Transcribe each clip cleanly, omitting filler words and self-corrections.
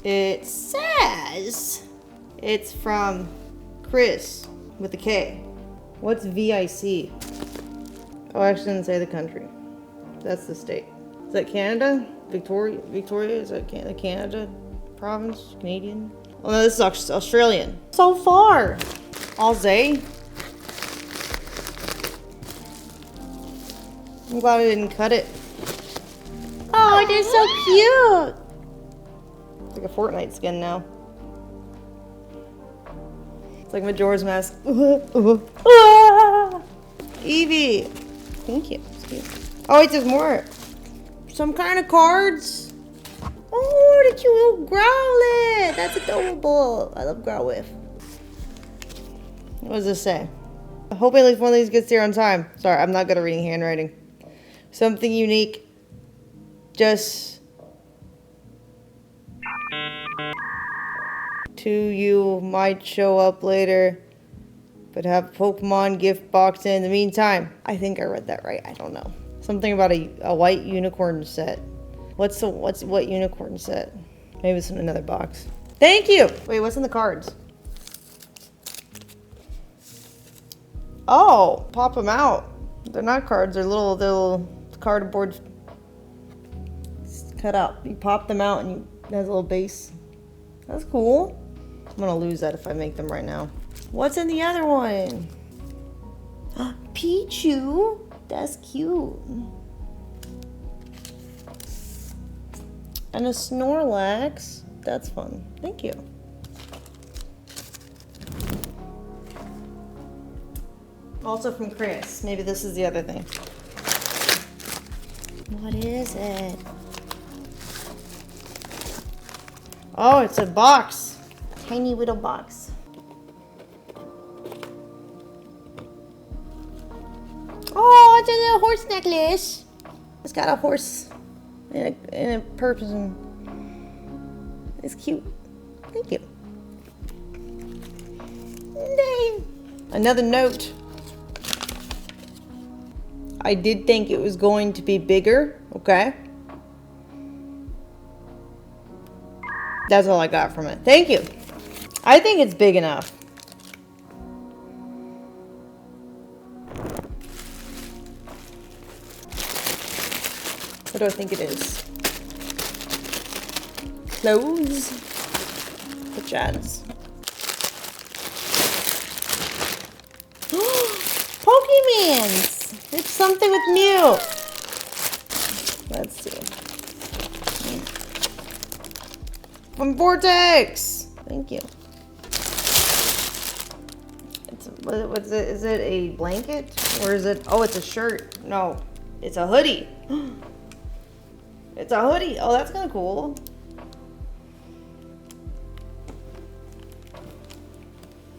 It says it's from Chris with a K. What's VIC? Oh, I actually didn't say the country. That's the state. Is that Canada? Victoria? Is that Canada province? Canadian? Oh no, this is Australian. So far. Aussie. I'm glad I didn't cut it. Oh, they're so cute. It's like a Fortnite skin now. It's like Majora's Mask. Evie. Thank you. It's cute. Oh wait, there's more. Some kind of cards. Oh, the cute little Growlithe. That's adorable. I love Growlithe. What does this say? I hope at least one of these gets here on time. Sorry, I'm not good at reading handwriting. Something unique. Just to you might show up later, but have Pokemon gift box in the meantime. I think I read that right. I don't know. Something about a white unicorn set. What unicorn set? Maybe it's in another box. Thank you. Wait, what's in the cards? Oh, pop them out. They're not cards. They're little cardboard cut out. You pop them out and it has a little base. That's cool. I'm gonna lose that if I make them right now. What's in the other one? Pichu. That's cute. And a Snorlax. That's fun. Thank you. Also from Chris. Maybe this is the other thing. What is it? Oh, it's a box. Tiny little box. Oh, it's a little horse necklace. It's got a horse and a person. It's cute. Thank you. Dang. Another note. I did think it was going to be bigger, okay? That's all I got from it. Thank you. I think it's big enough. What do I think it is? Clothes. Pajamas. Pokemans. It's something with Mew. Let's see. From Vortex. Thank you. What's it? Is it a blanket or is it? Oh, it's a shirt. No, it's a hoodie. It's a hoodie. Oh, that's kind of cool.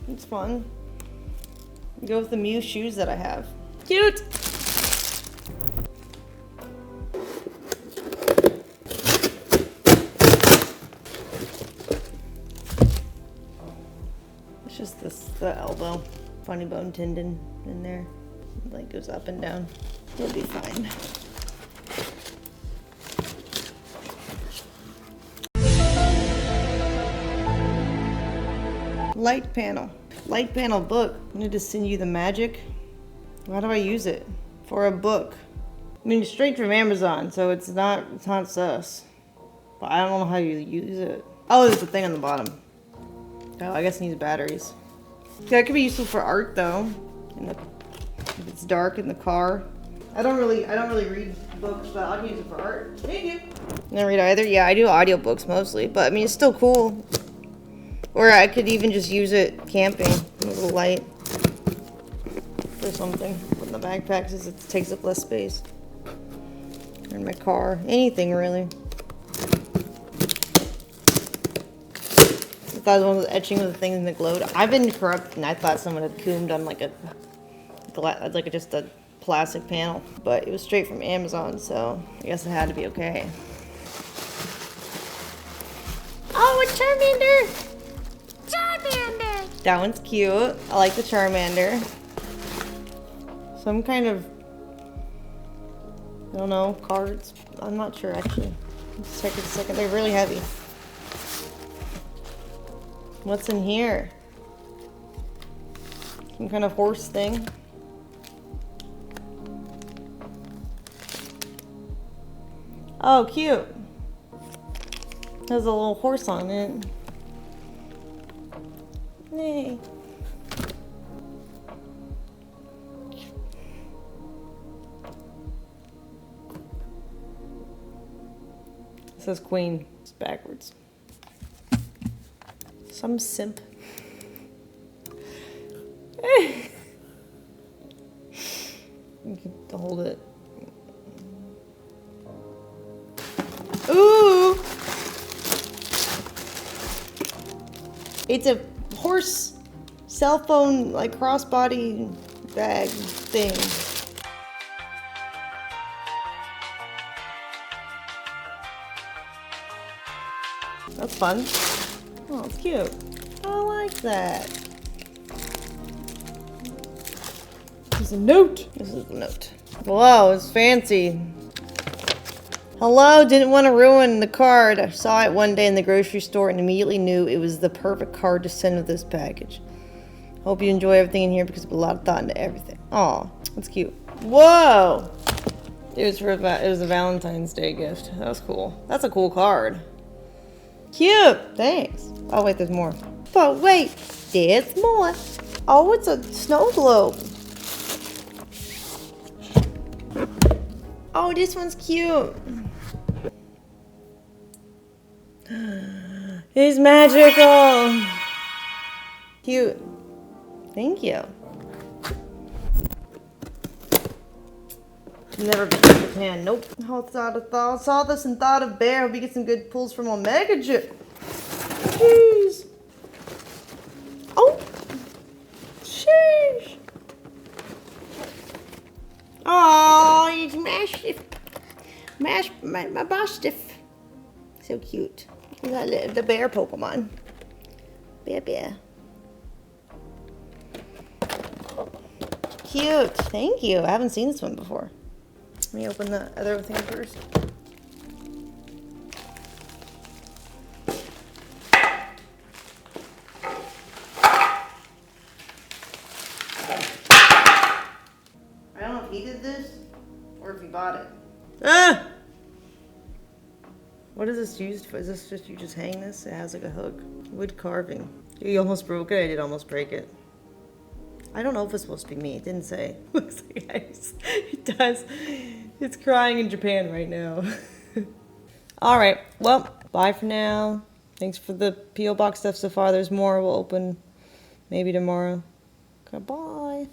It's fun. Go with the Mew shoes that I have. Cute. It's just the elbow, funny bone tendon in there. It like goes up and down. It'll be fine. Light panel. Light panel book. I need to send you the magic. How do I use it? For a book. I mean, straight from Amazon, so it's not sus. But I don't know how you use it. Oh, there's a thing on the bottom. Oh, I guess it needs batteries. That could be useful for art though. If it's dark in the car. I don't really read books, but I'll use it for art. Thank you. I don't read either. Yeah, I do audiobooks mostly, but I mean it's still cool. Or I could even just use it camping. A little light. Or something. Put in the backpack since it takes up less space. Or in my car. Anything really. I thought one was etching of the things in the glowed. I've been corrupt and I thought someone had combed on like just a plastic panel. But it was straight from Amazon, so I guess it had to be okay. Oh, a Charmander! Charmander! That one's cute. I like the Charmander. Some kind of, I don't know, cards. I'm not sure actually. Let's check it a second. They're really heavy. What's in here? Some kind of horse thing. Oh, cute. Has a little horse on it. Yay. It says queen. It's backwards. Some simp. You can hold it. Ooh! It's a horse cell phone, like crossbody bag thing. That's fun. Oh, it's cute. I like that. There's a note. This is the note. Whoa, it's fancy. Hello, didn't want to ruin the card. I saw it one day in the grocery store and immediately knew it was the perfect card to send with this package. Hope you enjoy everything in here because I put a lot of thought into everything. Aw, that's cute. Whoa! It was a Valentine's Day gift. That was cool. That's a cool card. Cute! Thanks. Oh wait, there's more. But wait, there's more. Oh, it's a snow globe. Oh, this one's cute. It's magical. Cute. Thank you. Never been to Japan. Nope. I saw this and thought of Bear. Hope you get some good pulls from Omega Chip. Jeez. Oh. Sheesh. Oh, it's my Mastiff. So cute. The bear Pokemon. Bear. Cute. Thank you. I haven't seen this one before. Let me open the other thing first. I don't know if he did this or if he bought it. Ah! What is this used for? Is this just, you just hang this? It has like a hook. Wood carving. You almost broke it. I did almost break it. I don't know if it's supposed to be me. It didn't say. Looks like ice. It does. It's crying in Japan right now. All right. Well, bye for now. Thanks for the P.O. Box stuff so far. There's more. We'll open maybe tomorrow. Goodbye.